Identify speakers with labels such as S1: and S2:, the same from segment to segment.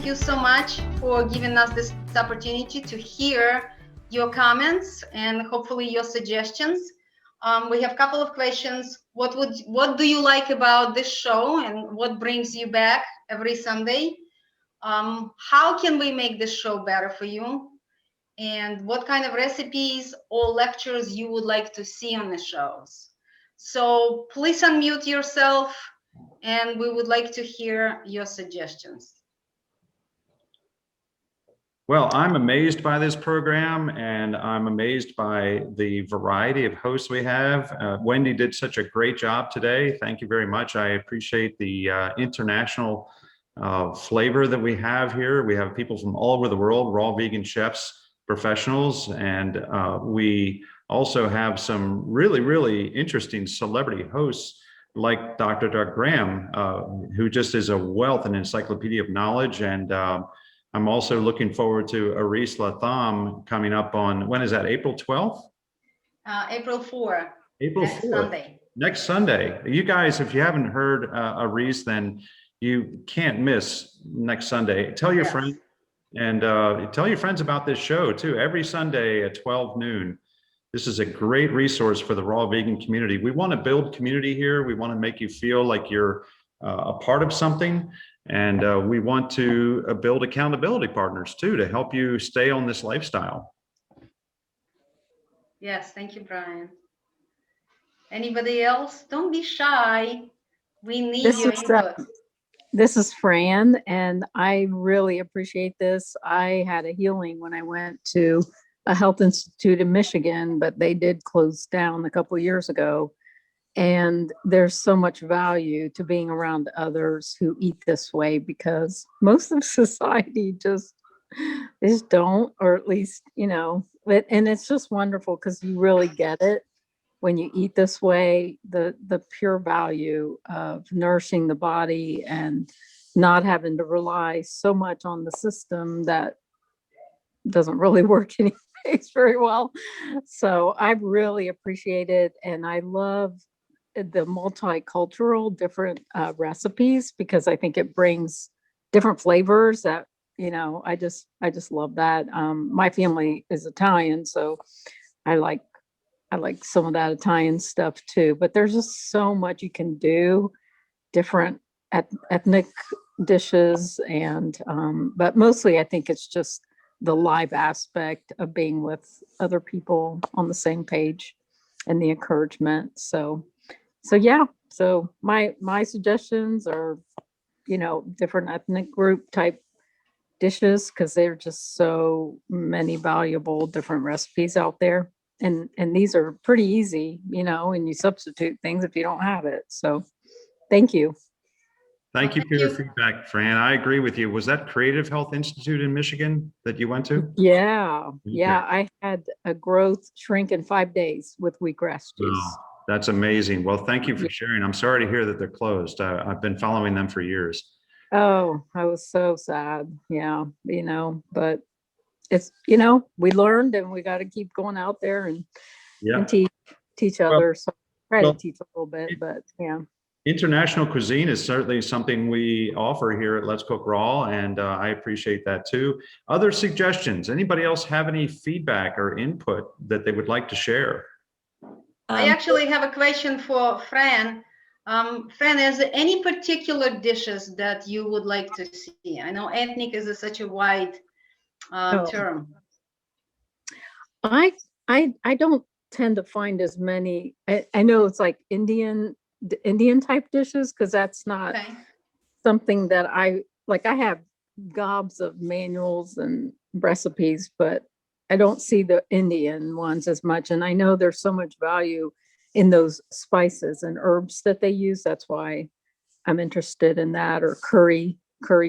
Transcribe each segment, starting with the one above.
S1: you so much for giving us this opportunity to hear your comments and hopefully your suggestions. We have a couple of questions. What do you like about this show and what brings you back every Sunday? How can we make this show better for you? And what kind of recipes or lectures you would like to see on the shows? So please unmute yourself and we would like to hear your suggestions.
S2: Well, I'm amazed by this program and I'm amazed by the variety of hosts we have. Wendy did such a great job today. Thank you very much. I appreciate the international flavor that we have here. We have people from all over the world, raw vegan chefs, professionals, and we also have some really, really interesting celebrity hosts like Dr. Doug Graham, who just is a wealth and encyclopedia of knowledge. And I'm also looking forward to Aris Latham coming up on, when is that, April 12th?
S1: April 4th.
S2: April
S1: next
S2: 4th.
S1: Sunday.
S2: Next Sunday. You guys, if you haven't heard Aris, then you can't miss next Sunday. Tell your friends and tell your friends about this show too. Every Sunday at 12 noon. This is a great resource for the raw vegan community. We want to build community here. We want to make you feel like you're a part of something. And we want to build accountability partners too, to help you stay on this lifestyle.
S1: Yes, thank you, Brian. Anybody else? Don't be shy. We need your input.
S3: This is Fran, and I really appreciate this. I had a healing when I went to a health institute in Michigan, but they did close down a couple of years ago. And there's so much value to being around others who eat this way, because most of society just don't, or at least, and it's just wonderful because you really get it when you eat this way, the pure value of nourishing the body and not having to rely so much on the system that doesn't really work anyways very well. So I really appreciate it. And I love the multicultural different recipes, because I think it brings different flavors that, I just love that. My family is Italian, so I like some of that Italian stuff too, but there's just so much you can do, different ethnic dishes. And, but mostly I think it's just the live aspect of being with other people on the same page and the encouragement. So yeah, so my suggestions are, different ethnic group type dishes, because there are just so many valuable different recipes out there. And these are pretty easy, and you substitute things if you don't have it. So thank you.
S2: Thank you for your feedback, Fran. I agree with you. Was that Creative Health Institute in Michigan that you went to?
S3: Yeah. Yeah. I had a growth shrink in 5 days with wheatgrass juice.
S2: Oh, that's amazing. Well, thank you for sharing. I'm sorry to hear that they're closed. I've been following them for years.
S3: Oh, I was so sad. Yeah. But it's, we learned, and we got to keep going out there and teach others. So try to teach a little bit, but yeah.
S2: International cuisine is certainly something we offer here at Let's Cook Raw, and I appreciate that too. Other suggestions? Anybody else have any feedback or input that they would like to share?
S1: I actually have a question for Fran. Fran, is there any particular dishes that you would like to see? I know ethnic is such a wide term.
S3: I don't tend to find as many. I know it's like Indian type dishes, because that's not something that I have gobs of manuals and recipes, but I don't see the Indian ones as much. And I know there's so much value in those spices and herbs that they use. That's why I'm interested in that, or curry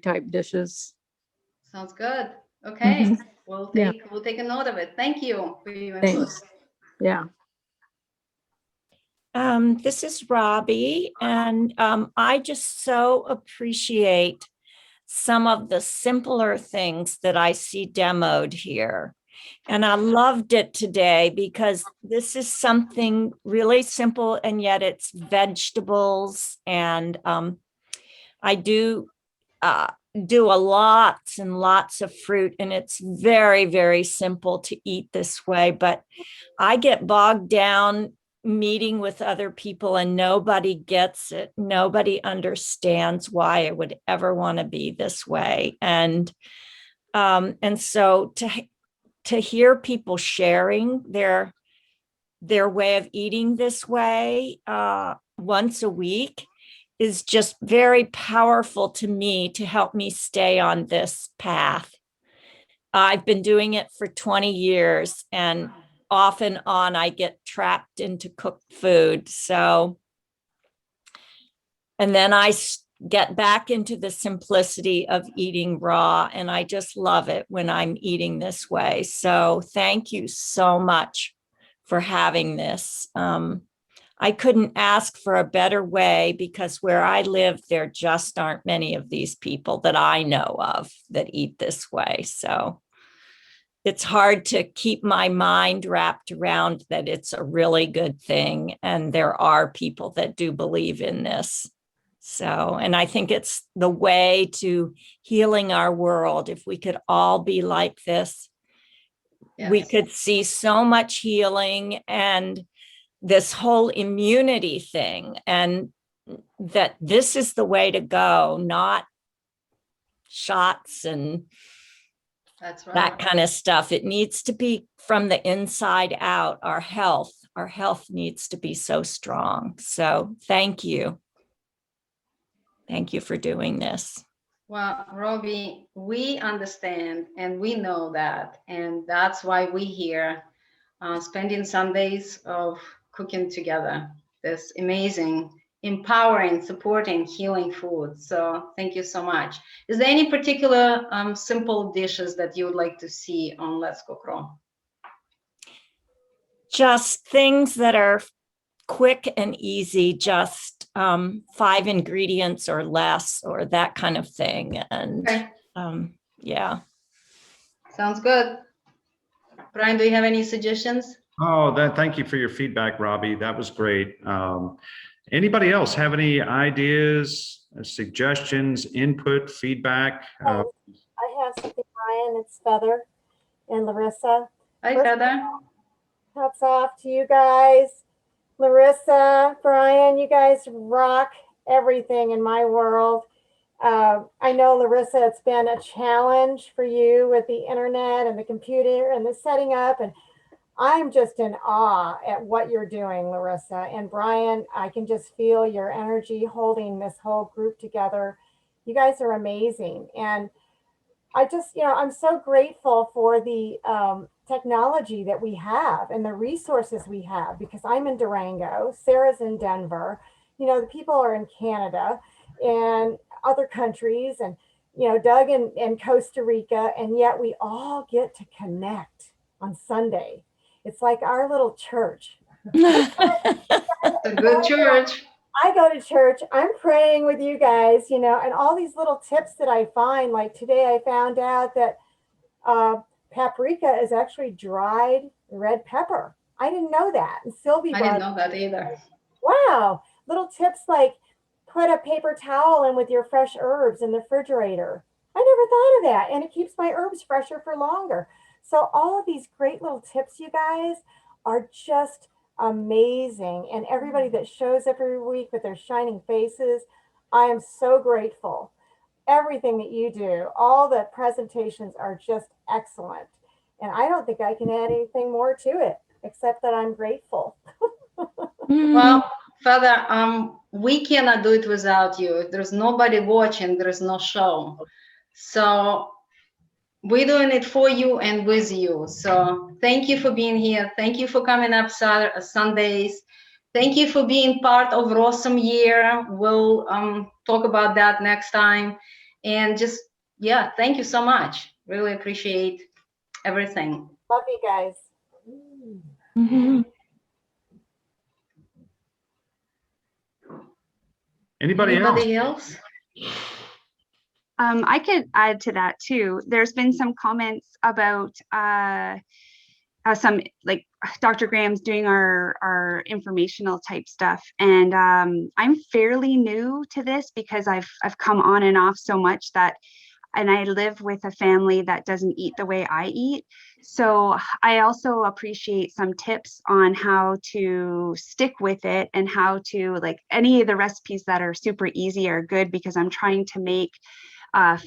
S3: type dishes.
S1: Sounds good. Okay. We'll take a note of it. Thank you for your input.
S3: Thanks. Yeah.
S4: This is Robbie, and I just so appreciate some of the simpler things that I see demoed here. And I loved it today because this is something really simple, and yet it's vegetables. And I do do a lots and lots of fruit, and it's very, very simple to eat this way. But I get bogged down meeting with other people and nobody gets it. Nobody understands why I would ever want to be this way. And so to hear people sharing their way of eating this way once a week is just very powerful to me to help me stay on this path. I've been doing it for 20 years, and off and on I get trapped into cooked food. So, and then I get back into the simplicity of eating raw, and I just love it when I'm eating this way. So thank you so much for having this. I couldn't ask for a better way, because where I live, there just aren't many of these people that I know of that eat this way. So it's hard to keep my mind wrapped around that it's a really good thing. And there are people that do believe in this. So, and I think it's the way to healing our world. If we could all be like this, we could see so much healing and this whole immunity thing, and that this is the way to go, not shots and
S1: That's right.
S4: that kind of stuff. It needs to be from the inside out. Our health needs to be so strong. So thank you. Thank you for doing this.
S1: Well, Robbie, we understand and we know that, and that's why we here spending Sundays of cooking together, this amazing, empowering, supporting, healing food. So thank you so much. Is there any particular simple dishes that you would like to see on Let's Cook Raw?
S4: Just things that are quick and easy, just 5 ingredients or less, or that kind of thing. And
S1: Okay.
S4: Yeah.
S1: Sounds good. Brian, do you have any suggestions?
S2: Oh, thank you for your feedback, Robbie. That was great. Anybody else have any ideas, suggestions, input, feedback?
S5: I have something, Brian. It's Feather and Larissa.
S1: Hi,
S5: First,
S1: Feather.
S5: hats off to you guys. Larissa, Brian, you guys rock everything in my world. I know, Larissa, it's been a challenge for you with the internet and the computer and the setting up, and I'm just in awe at what you're doing, Larissa. And Brian, I can just feel your energy holding this whole group together. You guys are amazing. And I just, I'm so grateful for the technology that we have and the resources we have, because I'm in Durango, Sarah's in Denver, the people are in Canada and other countries, and, Doug in Costa Rica, and yet we all get to connect on Sunday. It's like our little church.
S1: It's a good church.
S5: I go to church, I'm praying with you guys, and all these little tips that I find, like today I found out that paprika is actually dried red pepper. I didn't know that. And Sylvie,
S1: I didn't know that either.
S5: Wow. Little tips like put a paper towel in with your fresh herbs in the refrigerator. I never thought of that. And it keeps my herbs fresher for longer. So all of these great little tips, you guys, are just amazing. And everybody that shows every week with their shining faces, I am so grateful. Everything that you do, all the presentations are just excellent. And I don't think I can add anything more to it, except that I'm grateful.
S1: Well, Father, we cannot do it without you. If there's nobody watching, there is no show. So we're doing it for you and with you. So thank you for being here. Thank you for coming up Sundays. Thank you for being part of Awesome Year. We'll talk about that next time. And just, thank you so much. Really appreciate everything.
S5: Love you guys.
S4: Mm-hmm.
S2: Anybody
S1: else?
S6: I could add to that too. There's been some comments about some, like, Dr. Graham's doing our informational type stuff, and I'm fairly new to this because I've come on and off so much that and I live with a family that doesn't eat the way I eat. So I also appreciate some tips on how to stick with it, and how to, like, any of the recipes that are super easy are good, because I'm trying to make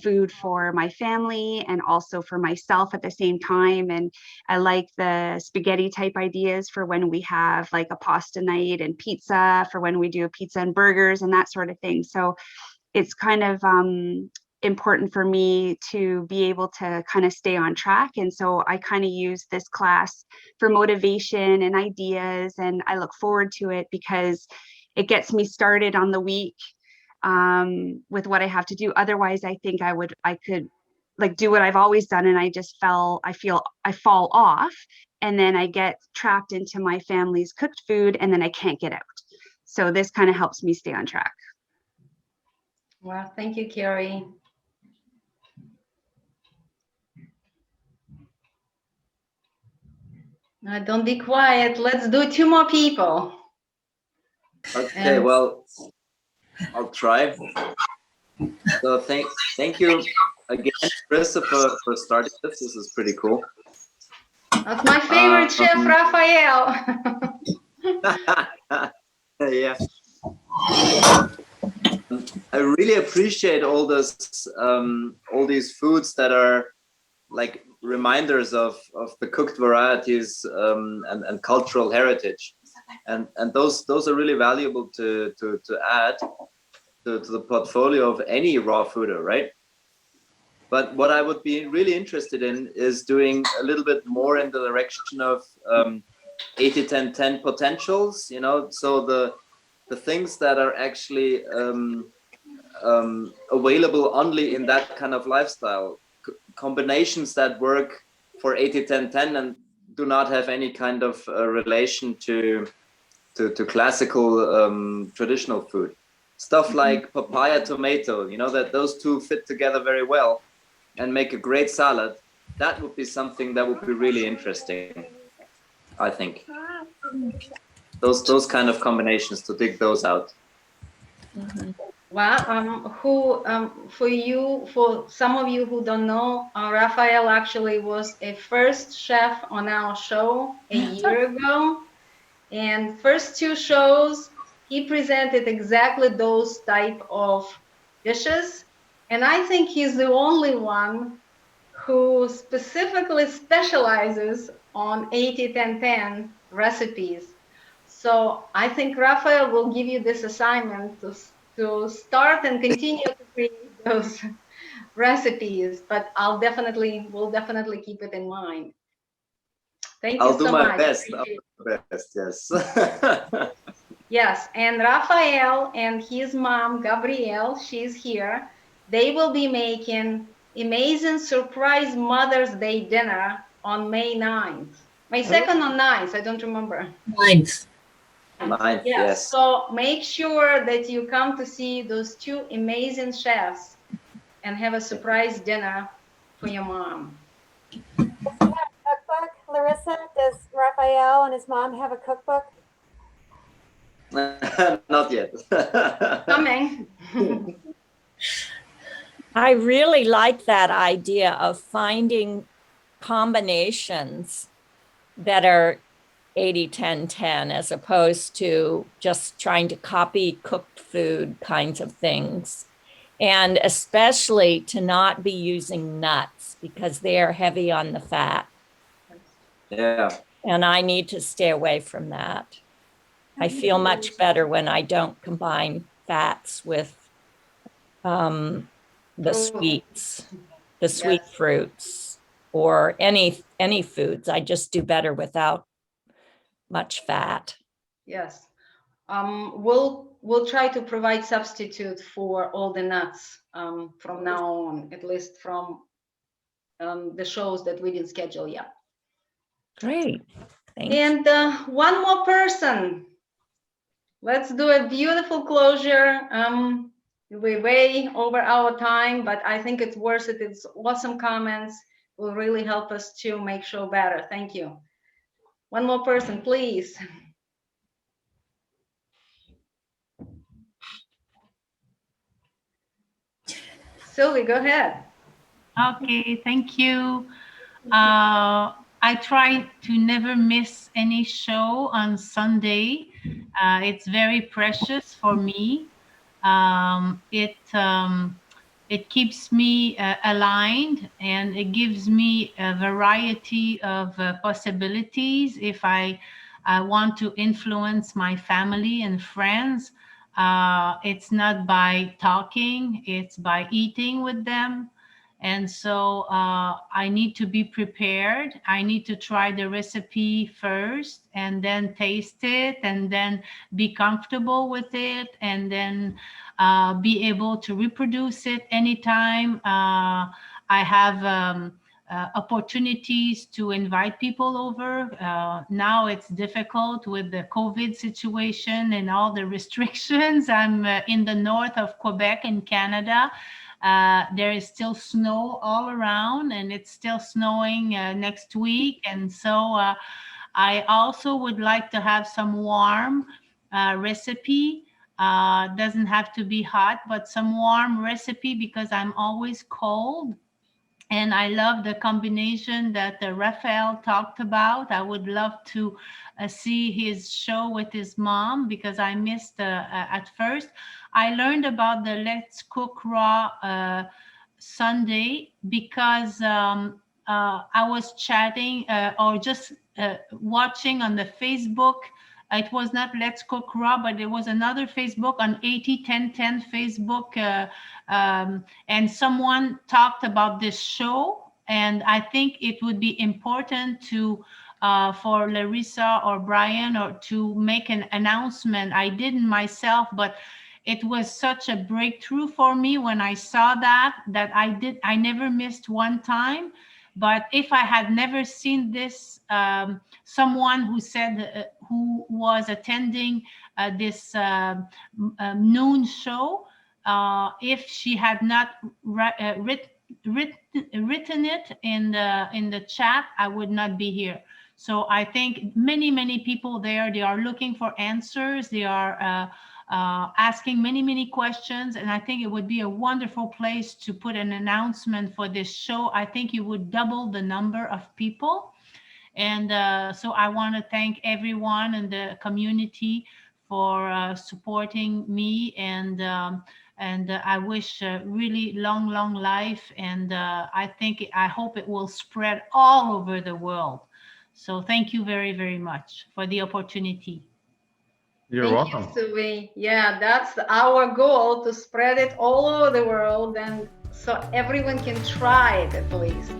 S6: food for my family and also for myself at the same time. And I like the spaghetti type ideas for when we have like a pasta night, and pizza for when we do a pizza and burgers and that sort of thing. So it's kind of important for me to be able to kind of stay on track. And so I kind of use this class for motivation and ideas, and I look forward to it because it gets me started on the week with what I have to do. Otherwise, I think I could like do what I've always done, and I fall off, and then I get trapped into my family's cooked food, and then I can't get out. So this kind of helps me stay on track.
S1: Well, thank you, Carrie. Don't be quiet. Let's do 2 more people.
S7: Okay,
S1: And-
S7: well, I'll try. So thank you again, Christopher, for starting this. This is pretty cool.
S1: That's my favorite chef, Raphael.
S7: Yeah. I really appreciate all these foods that are like reminders of the cooked varieties and cultural heritage, and those are really valuable to add to the portfolio of any raw fooder, right? But what I would be really interested in is doing a little bit more in the direction of 80-10-10 potentials, you know, so the things that are actually available only in that kind of lifestyle, combinations that work for 80-10-10 and do not have any kind of relation to classical traditional food. Stuff like papaya, tomato, you know, that those two fit together very well and make a great salad. That would be something that would be really interesting, I think. Those kind of combinations, to dig those out.
S1: Well, for some of you who don't know, Raphael actually was a first chef on our show a year ago. And first 2 shows, he presented exactly those type of dishes. And I think he's the only one who specifically specializes on 80-10-10 recipes. So I think Raphael will give you this assignment to start and continue to create those recipes, but we'll definitely keep it in mind. Thank you
S7: I'll
S1: so
S7: do my
S1: much.
S7: best. I'll do my best, yes.
S1: Yes, and Raphael and his mom, Gabrielle, she's here. They will be making amazing surprise Mother's Day dinner on May 9th. May 2nd or 9th, I don't remember.
S8: 9th.
S7: 9th,
S1: Yes,
S7: yes.
S1: so make sure that you come to see those 2 amazing chefs and have a surprise dinner for your mom.
S5: Cookbook, Larissa, does Raphael and his mom have a cookbook?
S7: Not yet.
S1: Coming.
S4: I really like that idea of finding combinations that are 80-10-10 as opposed to just trying to copy cooked food kinds of things. And especially to not be using nuts because they are heavy on the fat.
S7: Yeah.
S4: And I need to stay away from that. I feel much better when I don't combine fats with the sweets, the sweet fruits, or any foods. I just do better without much fat.
S1: Yes. We'll try to provide substitute for all the nuts from now on, at least from the shows that we didn't schedule yet.
S4: Great. Thank you.
S1: And one more person. Let's do a beautiful closure. We're way over our time, but I think it's worth it. It's awesome comments. Will really help us to make show better. Thank you. One more person, please. Sylvie, go ahead.
S8: Okay, thank you. I try to never miss any show on Sunday. It's very precious for me. It keeps me aligned, and it gives me a variety of possibilities. If I want to influence my family and friends, it's not by talking, it's by eating with them. And so I need to be prepared. I need to try the recipe first and then taste it and then be comfortable with it and then be able to reproduce it anytime I have opportunities to invite people over. Now it's difficult with the COVID situation and all the restrictions. I'm in the north of Quebec in Canada. There is still snow all around, and it's still snowing next week. And so I also would like to have some warm recipe. Doesn't have to be hot, but some warm recipe because I'm always cold. And I love the combination that Raphael talked about. I would love to see his show with his mom because I missed at first. I learned about the Let's Cook Raw Sunday because I was chatting or just watching on the Facebook. It was not Let's Cook Raw, but it was another Facebook on 80-10-10 Facebook. And someone talked about this show. And I think it would be important to for Larissa or Brian or to make an announcement. I didn't myself, but it was such a breakthrough for me when I saw that I never missed one time. But if I had never seen this, someone who said who was attending this noon show, if she had not written it in the chat, I would not be here. So I think many people there, they are looking for answers. They are asking many questions, and I think it would be a wonderful place to put an announcement for this show. I think you would double the number of people. And so I want to thank everyone in the community for supporting me, and I wish really long life, and I hope it will spread all over the world. So thank you very much for the opportunity.
S2: You're welcome.
S1: Thank you, Sue. Yeah, that's our goal, to spread it all over the world, and so everyone can try it at least.